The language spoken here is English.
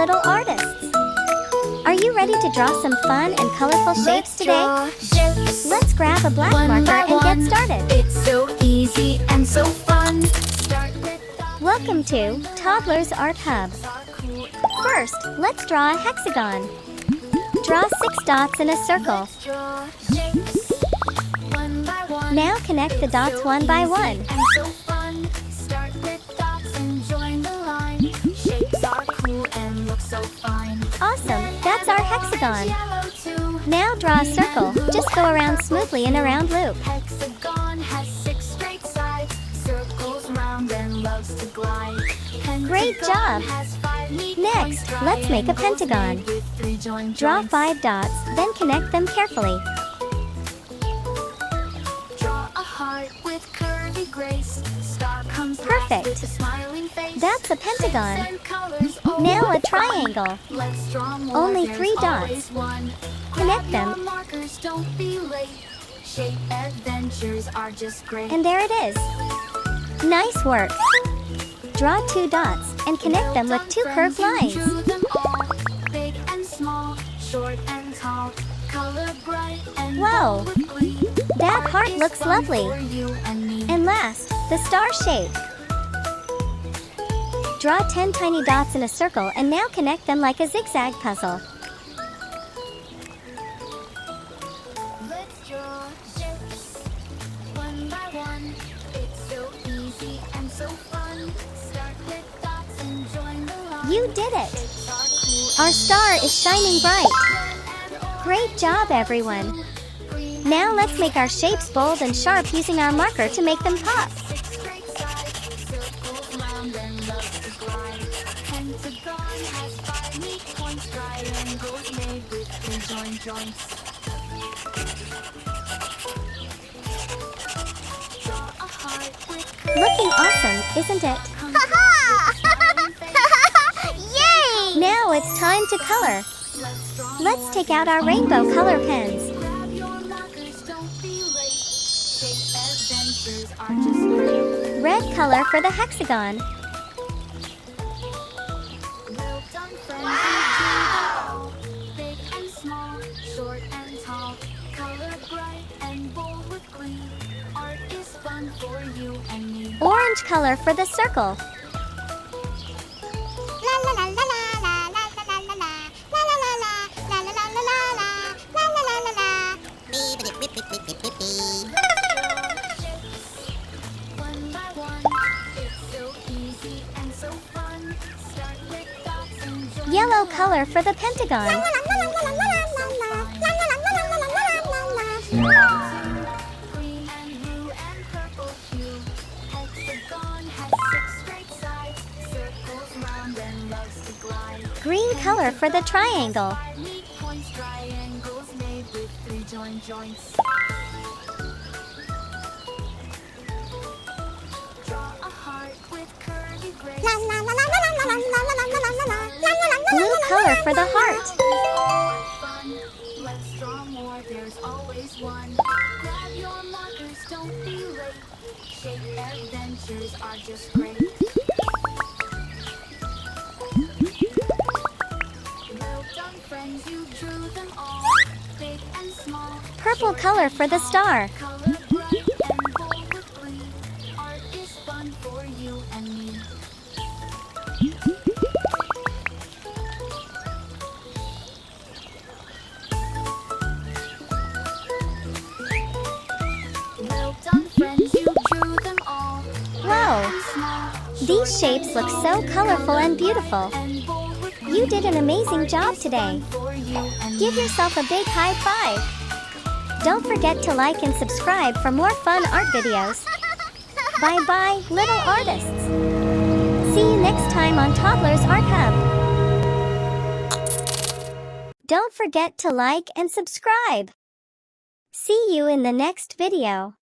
little artists! Are you ready to draw some fun and colorful shapes today? Let's grab a black marker and get started. It's so easy and so fun. Welcome to Toddlers Art Hub. First, let's draw a hexagon. Draw 6 dots in a circle. Now connect the dots one by one. Awesome, that's our hexagon. Now draw a circle. Just go around smoothly in a round loop. Hexagon has 6 straight sides, circles round and loves to glide. Great job! Next, let's make a pentagon. Draw 5 dots, then connect them carefully. Draw a heart with curvy grace. Star comes Perfect. with a smiling face. That's a pentagon. And colors, Now a triangle. Let's draw more. Only There's 3 dots. always one. Connect Grab your them. markers, don't be late. Shape adventures are just great. And there it is. Nice work! Draw 2 dots and connect them with 2 curved lines. Drew them all, big and small, short and tall, color bright and Wow. bold with glee. That Art heart is looks fun lovely. for you and me. And last, the star shape. Draw 10 tiny dots in a circle and now connect them like a zigzag puzzle. Let's draw shapes one by one. It's so easy and so fun. Start with dots and join the line. You did it! Shapes are cool Our star is shining bright. and orange. Great job, everyone! Now let's make our shapes bold and sharp using our marker to make them pop. 6 straight sides, circles round and loves to glide. Pentagon has 5 neat points, triangles made with 3 joints. Draw a heart with Looking awesome, isn't it? Yay! Now it's time to color. Let's take out our rainbow color pens. Grab your markers, don't be late. Shape adventures are just great. Red color for the hexagon. Well done, friends. Big and small, short and tall, color bright and bold with glee. Art is fun for you and me. Orange color for the circle. One by one, it's so easy and so fun. Start with dots and join Yellow the color for the pentagon. green and blue and purple hue. Hexagon has 6 straight sides, circles round and loves to glide. Green color for the triangle. 5 neat points, triangles made with 3 joints. Draw a heart with curvy grace. Blue color for the heart. Fun. Let's draw more, there's always one. Grab your markers, don't be late. Shape adventures are just great. Well done, friends, you drew them all. Big and small. Purple color for the star. Color bright and bold with glee. Art is fun for you and me. Well done, friends, you drew them all. Wow! Small, These shapes look so colorful and beautiful. and bold with You did an amazing job today. for you and Give yourself a big high five. Don't forget to like and subscribe for more fun art videos. Bye bye, little artists. See you next time on Toddlers Art Hub. Don't forget to like and subscribe. See you in the next video.